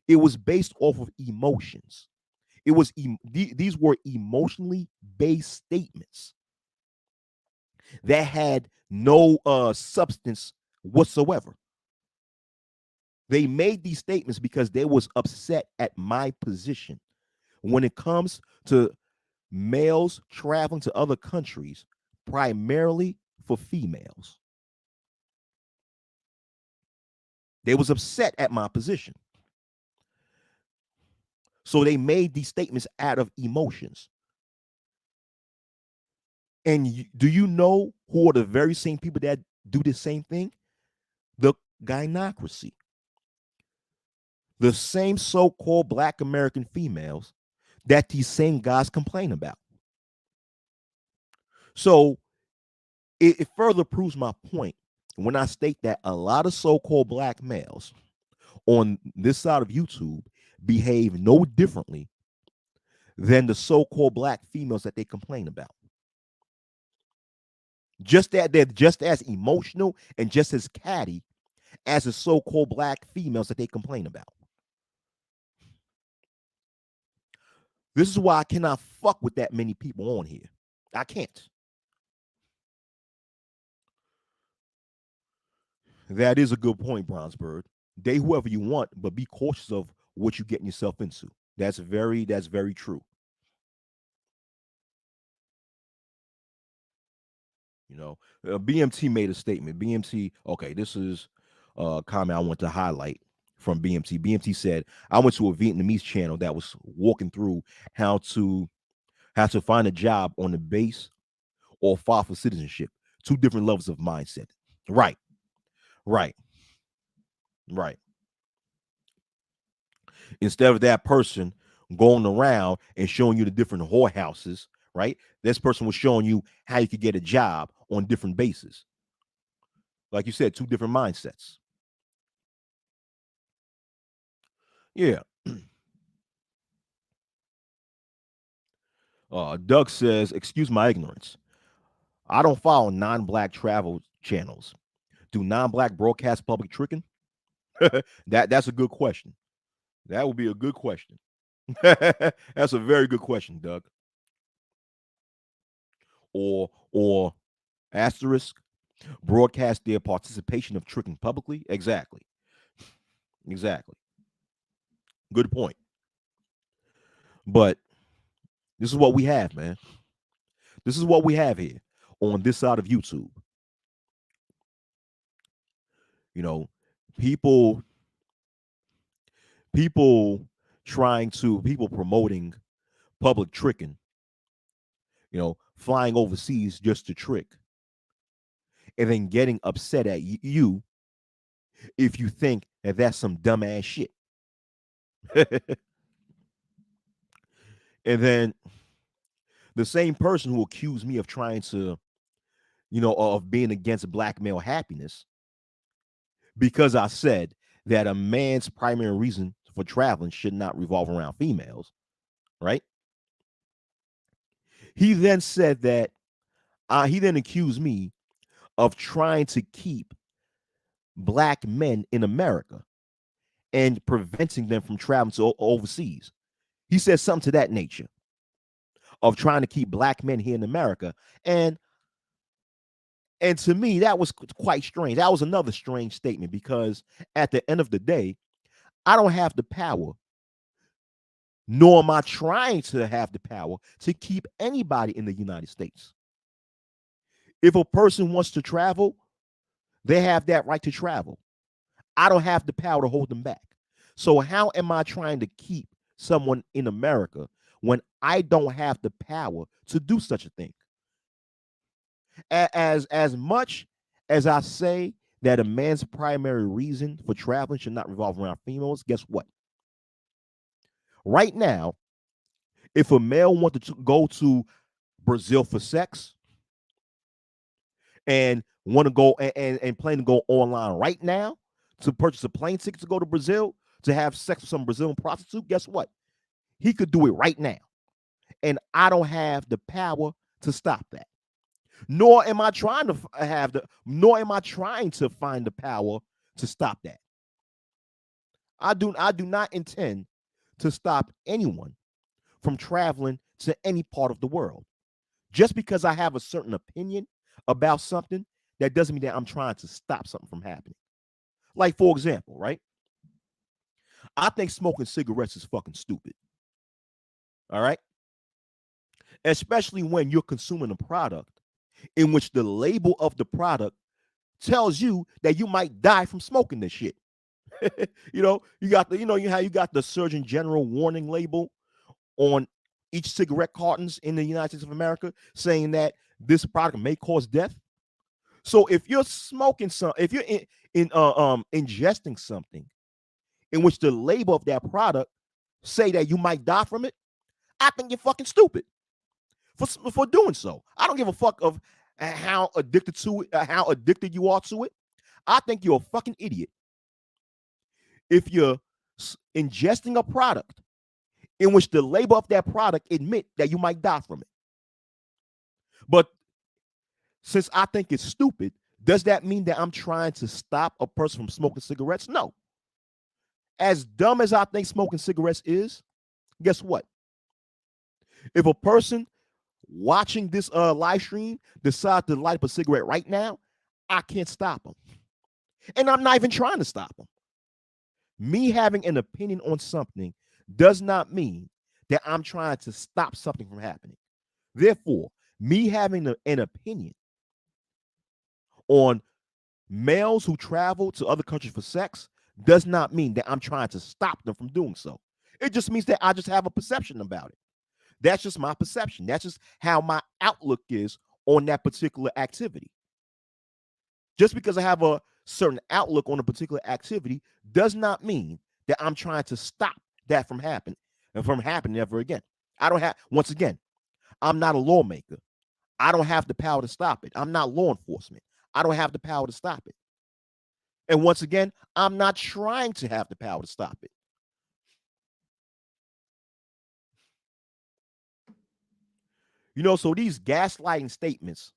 A: it was based off of emotions. These were emotionally based statements that had no substance whatsoever. They made these statements because they was upset at my position when it comes to males traveling to other countries, primarily for females. They was upset at my position. So they made these statements out of emotions. And do you know who are the very same people that do the same thing? The gynocracy. The same so-called black American females that these same guys complain about. So it further proves my point when I state that a lot of so-called black males on this side of YouTube behave no differently than the so-called black females that they complain about. Just that they're just as emotional and just as catty as the so-called black females that they complain about. This is why I cannot fuck with that many people on here. I can't. That is a good point, Brownsburg. Date whoever you want, but be cautious of what you're getting yourself into. That's very true. You know, BMT made a statement. BMT, okay, this is a comment I want to highlight from BMT. BMT said, I went to a Vietnamese channel that was walking through how to find a job on the base or file for citizenship. Two different levels of mindset. Right, right, right. Instead of that person going around and showing you the different whorehouses, right? This person was showing you how you could get a job on different bases. Like you said, two different mindsets. Yeah. Doug says, excuse my ignorance. I don't follow non-black travel channels. Do non-black broadcast public tricking? That's a good question. That would be a good question. That's a very good question, Doug. Or asterisk, broadcast their participation of tricking publicly. Exactly. Exactly. Good point. But this is what we have, man. This is what we have here on this side of YouTube. You know, people people people promoting public tricking, flying overseas just to trick, and then getting upset at you if you think that that's some dumbass shit. And then the same person who accused me of trying to, of being against black male happiness because I said that a man's primary reason for traveling should not revolve around females, right? He then said that he then accused me of trying to keep black men in America and preventing them from traveling to overseas. He said something to that nature of trying to keep black men here in America. And to me, that was quite strange. That was another strange statement because at the end of the day, I don't have the power, nor am I trying to have the power to keep anybody in the United States. If a person wants to travel, they have that right to travel. I don't have the power to hold them back. So how am I trying to keep someone in America when I don't have the power to do such a thing? As much as I say that a man's primary reason for traveling should not revolve around females, guess what? Right now, if a male wanted to go to Brazil for sex and want to go and plan to go online right now to purchase a plane ticket to go to Brazil to have sex with some Brazilian prostitute, guess what? He could do it right now. And I don't have the power to stop that. Nor am I trying to find the power to stop that. I do not intend to stop anyone from traveling to any part of the world. Just because I have a certain opinion about something, that doesn't mean that I'm trying to stop something from happening. Like, for example, right? I think smoking cigarettes is fucking stupid. All right? Especially when you're consuming a product in which the label of the product tells you that you might die from smoking this shit. You got you got the Surgeon General warning label on each cigarette cartons in the United States of America saying that this product may cause death. So if you're if you're ingesting something in which the label of that product say that you might die from it, I think you're fucking stupid. for doing so. I don't give a fuck of how addicted to it, how addicted you are to it. I think you're a fucking idiot if you're ingesting a product in which the label of that product admit that you might die from it. But since I think it's stupid, does that mean that I'm trying to stop a person from smoking cigarettes? No. As dumb as I think smoking cigarettes is, guess what? If a person watching this live stream decides to light up a cigarette right now, I can't stop them. And I'm not even trying to stop them. Me having an opinion on something does not mean that I'm trying to stop something from happening. Therefore, me having an opinion on males who travel to other countries for sex does not mean that I'm trying to stop them from doing so. It just means that I just have a perception about it. That's just my perception. That's just how my outlook is on that particular activity. Just because I have a certain outlook on a particular activity does not mean that I'm trying to stop that from happening and from happening ever again. I don't have, once again, I'm not a lawmaker. I don't have the power to stop it. I'm not law enforcement. I don't have the power to stop it. And once again, I'm not trying to have the power to stop it. You know, so these gaslighting statements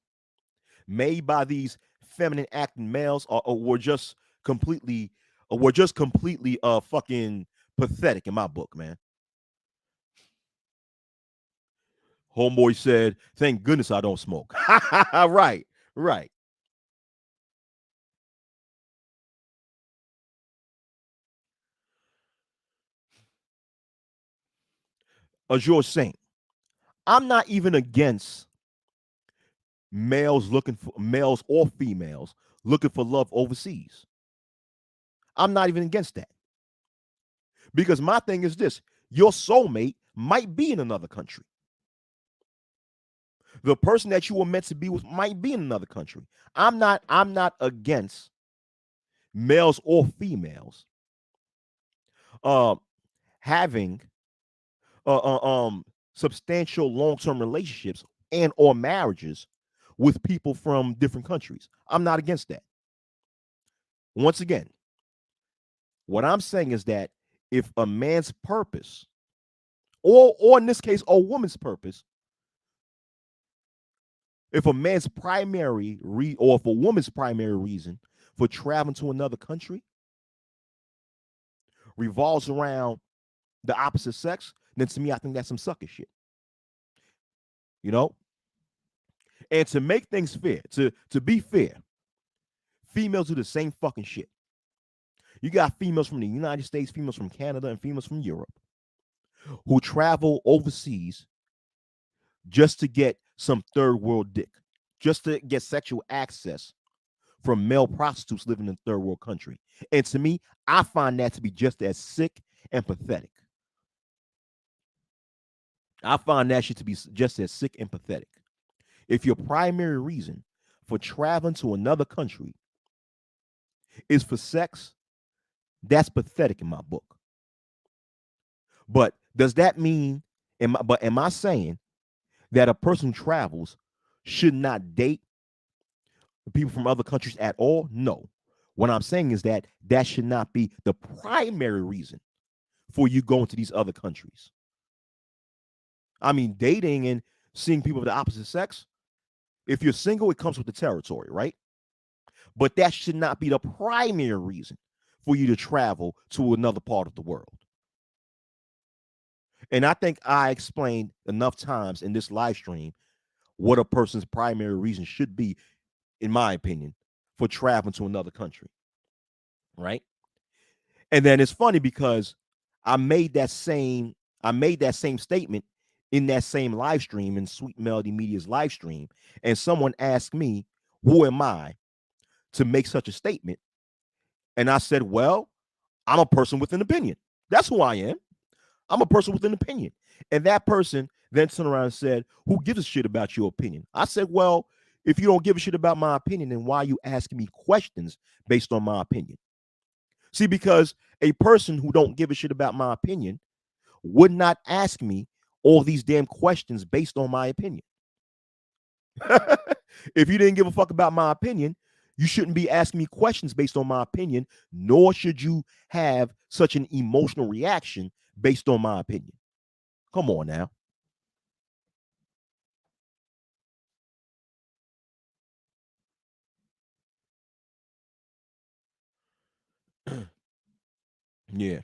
A: made by these feminine acting males were just completely fucking pathetic in my book, man. Homeboy said, "Thank goodness I don't smoke." Right. As you're saying, I'm not even against males or females looking for love overseas. I'm not even against that. Because my thing is this: your soulmate might be in another country. The person that you were meant to be with might be in another country. I'm not against males or females having substantial long-term relationships and or marriages with people from different countries. I'm not against that. Once again, what I'm saying is that if a man's purpose, or in this case, a woman's purpose, if a man's primary or if a woman's primary reason for traveling to another country revolves around the opposite sex, then to me, I think that's some sucker shit. You know? And to make things fair, to be fair, females do the same fucking shit. You got females from the United States, females from Canada, and females from Europe who travel overseas just to get some third world dick, just to get sexual access from male prostitutes living in a third world country. And to me, I find that to be just as sick and pathetic. I find that shit to be just as sick and pathetic. If your primary reason for traveling to another country is for sex, that's pathetic in my book. But does that mean, am I saying that a person who travels should not date people from other countries at all? No. What I'm saying is that that should not be the primary reason for you going to these other countries. I mean, dating and seeing people of the opposite sex, if you're single, it comes with the territory, right? But that should not be the primary reason for you to travel to another part of the world. And I think I explained enough times in this live stream what a person's primary reason should be, in my opinion, for traveling to another country. Right? And then it's funny because I made that same statement in that same live stream in Sweet Melody Media's live stream. And someone asked me, who am I to make such a statement? And I said, well, I'm a person with an opinion. That's who I am. I'm a person with an opinion. And that person then turned around and said, who gives a shit about your opinion? I said, well, if you don't give a shit about my opinion, then why are you asking me questions based on my opinion? See, because a person who don't give a shit about my opinion would not ask me all these damn questions based on my opinion. If you didn't give a fuck about my opinion, you shouldn't be asking me questions based on my opinion, nor should you have such an emotional reaction based on my opinion. Come on now. Yeah.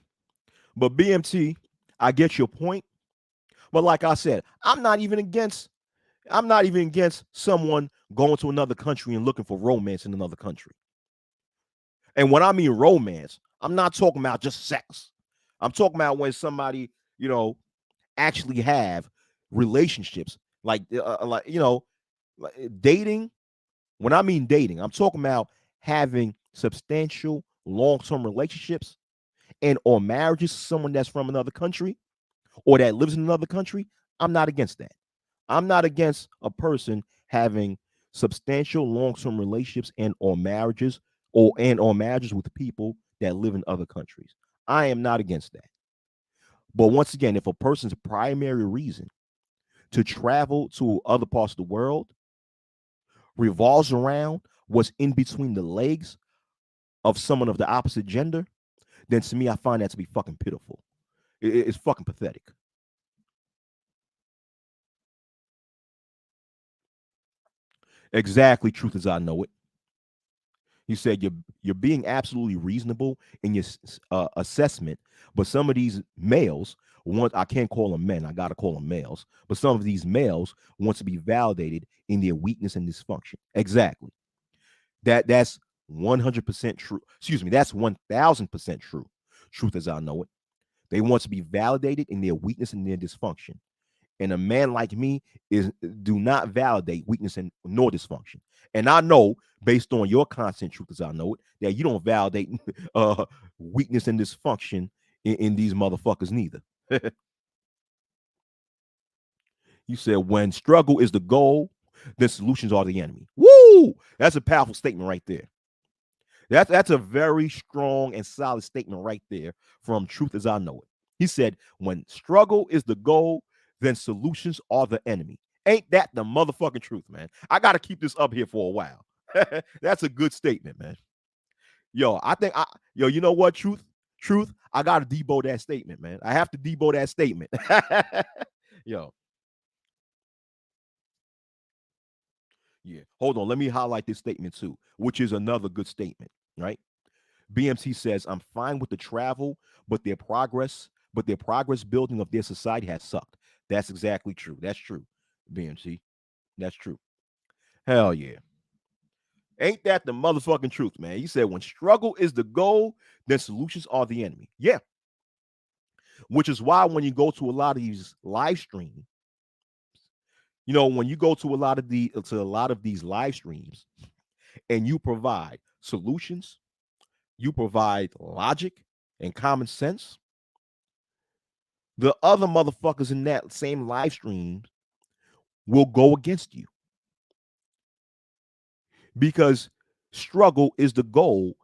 A: But BMT, I get your point. But like I said, I'm not even against someone going to another country and looking for romance in another country. And when I mean romance, I'm not talking about just sex. I'm talking about when somebody, actually have relationships like dating. When I mean dating, I'm talking about having substantial long-term relationships and or marriages to someone that's from another country or that lives in another country. I'm not against that. I'm not against a person having substantial long-term relationships and or marriages with people that live in other countries. I am not against that. But once again, if a person's primary reason to travel to other parts of the world revolves around what's in between the legs of someone of the opposite gender, then to me, I find that to be fucking pitiful. It's fucking pathetic. Exactly, truth as I know it. He said you're being absolutely reasonable in your assessment, but some of these males want, I can't call them men, I gotta call them males, but some of these males want to be validated in their weakness and dysfunction. Exactly. That's 100% true. Excuse me, that's 1000% true. Truth as I know it. They want to be validated in their weakness and their dysfunction. And a man like me is do not validate weakness and nor dysfunction. And I know, based on your constant truth as I know it, that you don't validate weakness and dysfunction in these motherfuckers neither. You said when struggle is the goal, then solutions are the enemy. Woo! That's a powerful statement right there. That's a very strong and solid statement right there from Truth as I Know It. He said, when struggle is the goal, then solutions are the enemy. Ain't that the motherfucking truth, man? I got to keep this up here for a while. That's a good statement, man. You know what, Truth, I got to debo that statement, man. I have to debo that statement. Yo, yeah. Hold on. Let me highlight this statement too, which is another good statement, right? BMT says, I'm fine with the travel, but their progress building of their society has sucked. That's exactly true. That's true, BMT. That's true. Hell yeah. Ain't that the motherfucking truth, man? He said, when struggle is the goal, then solutions are the enemy. Yeah. Which is why when you go to a lot of these live streams, when you go to a lot of these live streams and you provide solutions, you provide logic and common sense, the other motherfuckers in that same live stream will go against you because struggle is the goal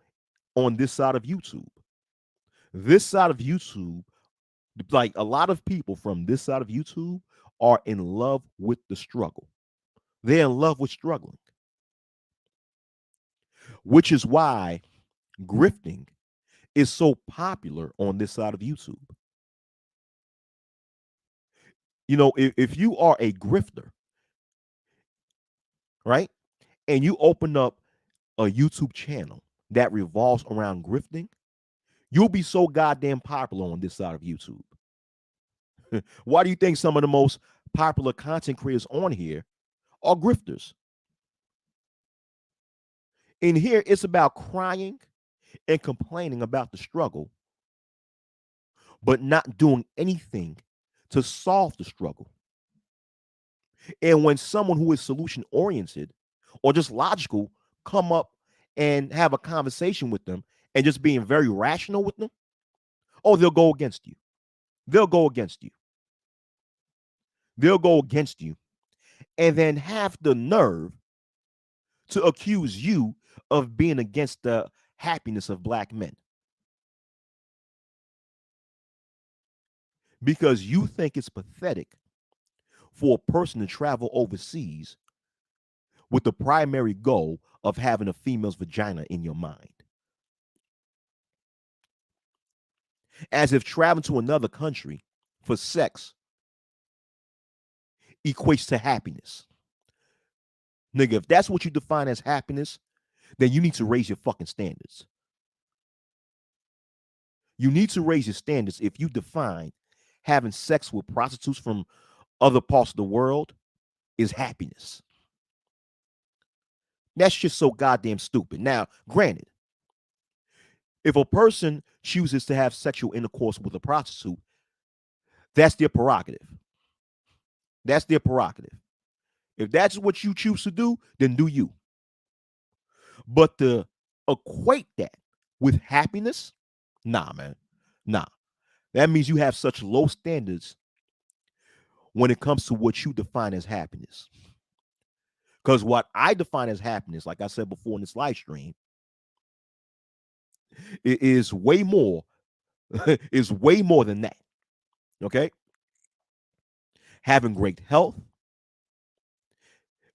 A: on this side of YouTube. This side of YouTube, like a lot of people from this side of YouTube, are in love with the struggle. They're in love with struggling, which is why grifting is so popular on this side of YouTube. If you are a grifter, right, and you open up a YouTube channel that revolves around grifting, you'll be so goddamn popular on this side of YouTube. Why do you think some of the most popular content creators on here are grifters? In here, it's about crying and complaining about the struggle, but not doing anything to solve the struggle. And when someone who is solution oriented or just logical come up and have a conversation with them and just being very rational with them, oh, they'll go against you. They'll go against you. They'll go against you and then have the nerve to accuse you of being against the happiness of black men because you think it's pathetic for a person to travel overseas with the primary goal of having a female's vagina in your mind? As if traveling to another country for sex equates to happiness. Nigga, if that's what you define as happiness, then you need to raise your fucking standards. You need to raise your standards if you define having sex with prostitutes from other parts of the world is happiness. That's just so goddamn stupid. Now, granted, if a person chooses to have sexual intercourse with a prostitute, that's their prerogative. That's their prerogative. If that's what you choose to do, then do you. But to equate that with happiness, nah, man. Nah. That means you have such low standards when it comes to what you define as happiness. Because what I define as happiness, like I said before in this live stream, it is way more, is way more than that. Okay? Having great health,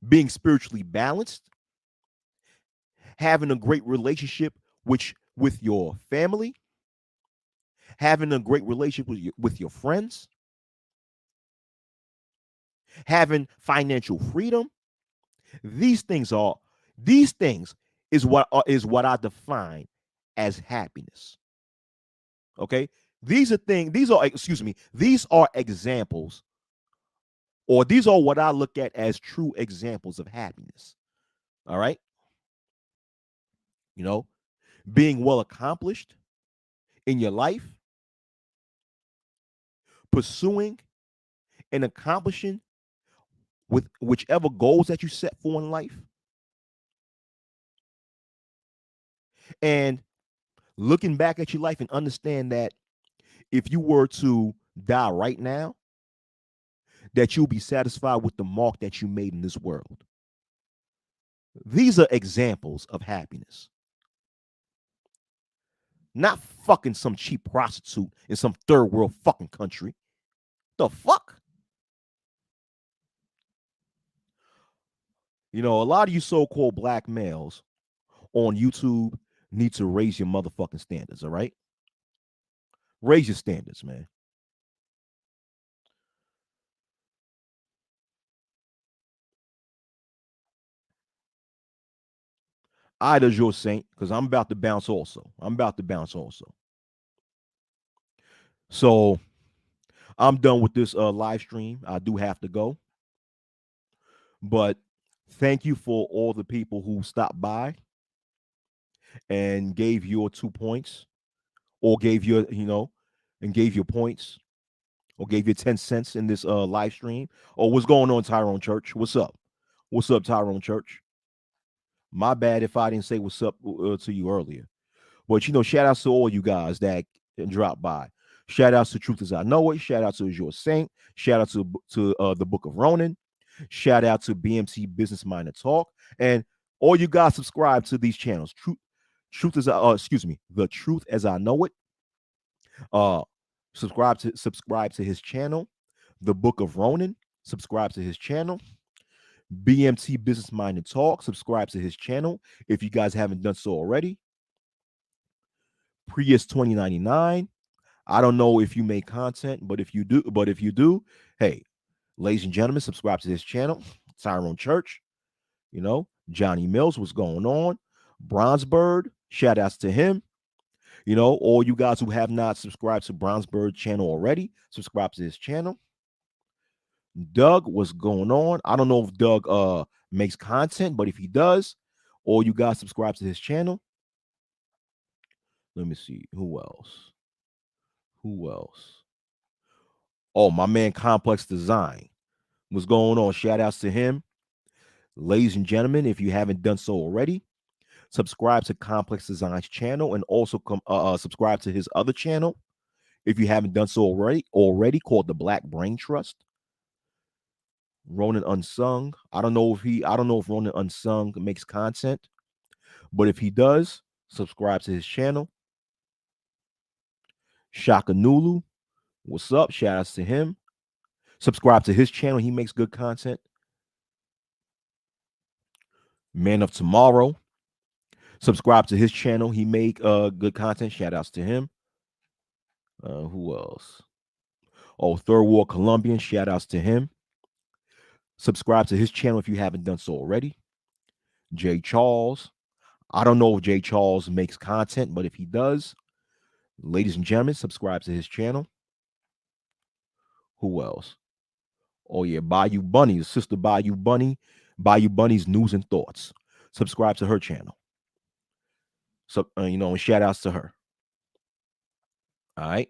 A: being spiritually balanced, having a great relationship with your family, having a great relationship with your friends, having financial freedom. These things is what I define as happiness. Okay? These are examples, or these are what I look at as true examples of happiness. All right? You know, being well accomplished in your life, pursuing and accomplishing with whichever goals that you set for in life, and looking back at your life and understand that if you were to die right now, that you'll be satisfied with the mark that you made in this world. These are examples of happiness. Not fucking some cheap prostitute in some third world fucking country. The fuck? You know, a lot of you so-called black males on YouTube need to raise your motherfucking standards, all right? Raise your standards, man. I does your saint, because I'm about to bounce also. So I'm done with this live stream. I do have to go. But thank you for all the people who stopped by and gave your 2 points, or gave your, and gave your points, or gave your 10 cents in this live stream. Or what's going on, Tyrone Church? What's up? What's up, Tyrone Church? My bad if I didn't say what's up to you earlier. But shout outs to all you guys that dropped by. Shout outs to Truth As I Know It. Shout out to Your Saint. Shout out to the Book of Ronan. Shout out to BMT Business Minded Talk. And all you guys subscribe to these channels. The Truth As I Know It. Subscribe to his channel. The Book of Ronan. Subscribe to his channel. BMT Business Minded Talk. Subscribe to his channel if you guys haven't done so already. Prius 2099. I don't know if you make content, but if you do, hey, ladies and gentlemen, subscribe to this channel. Tyrone Church, Johnny Mills, what's going on? Bronzebird, shout outs to him. All you guys who have not subscribed to Bronzebird channel already, subscribe to his channel. Doug, what's going on? I don't know if Doug makes content, but if he does, all you guys subscribe to his channel. Let me see. Who else? Oh, my man Complex Design. What's going on? Shout outs to him. Ladies and gentlemen, if you haven't done so already, subscribe to Complex Design's channel, and also subscribe to his other channel if you haven't done so already, called the Black Brain Trust. Ronan Unsung. I don't know if Ronan Unsung makes content, but if he does, subscribe to his channel. Shaka Nulu, what's up? Shout outs to him. Subscribe to his channel. He makes good content. Man of Tomorrow. Subscribe to his channel. He make good content. Shout outs to him. Who else? Oh, Third World Colombian. Shout outs to him. Subscribe to his channel if you haven't done so already. Jay Charles. I don't know if Jay Charles makes content, but if he does, ladies and gentlemen, subscribe to his channel. Who else? Oh yeah, Bayou Bunny, his sister Bayou Bunny, Bayou Bunny's News and Thoughts. Subscribe to her channel. So and shout outs to her. All right.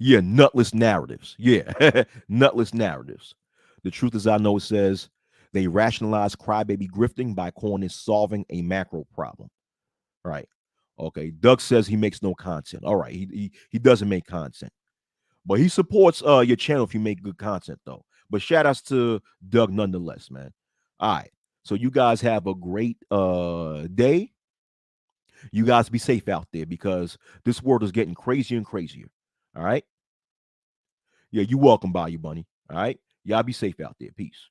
A: Yeah, nutless narratives. Yeah, nutless narratives. The truth is, I know it says they rationalize crybaby grifting by calling it solving a macro problem. Right. Okay. Doug says he makes no content. All right. He doesn't make content, but he supports your channel if you make good content though. But shout outs to Doug nonetheless, man. All right. So you guys have a great day. You guys be safe out there because this world is getting crazier and crazier. All right. Yeah, you're welcome, Bayou Bunny. All right. Y'all be safe out there. Peace.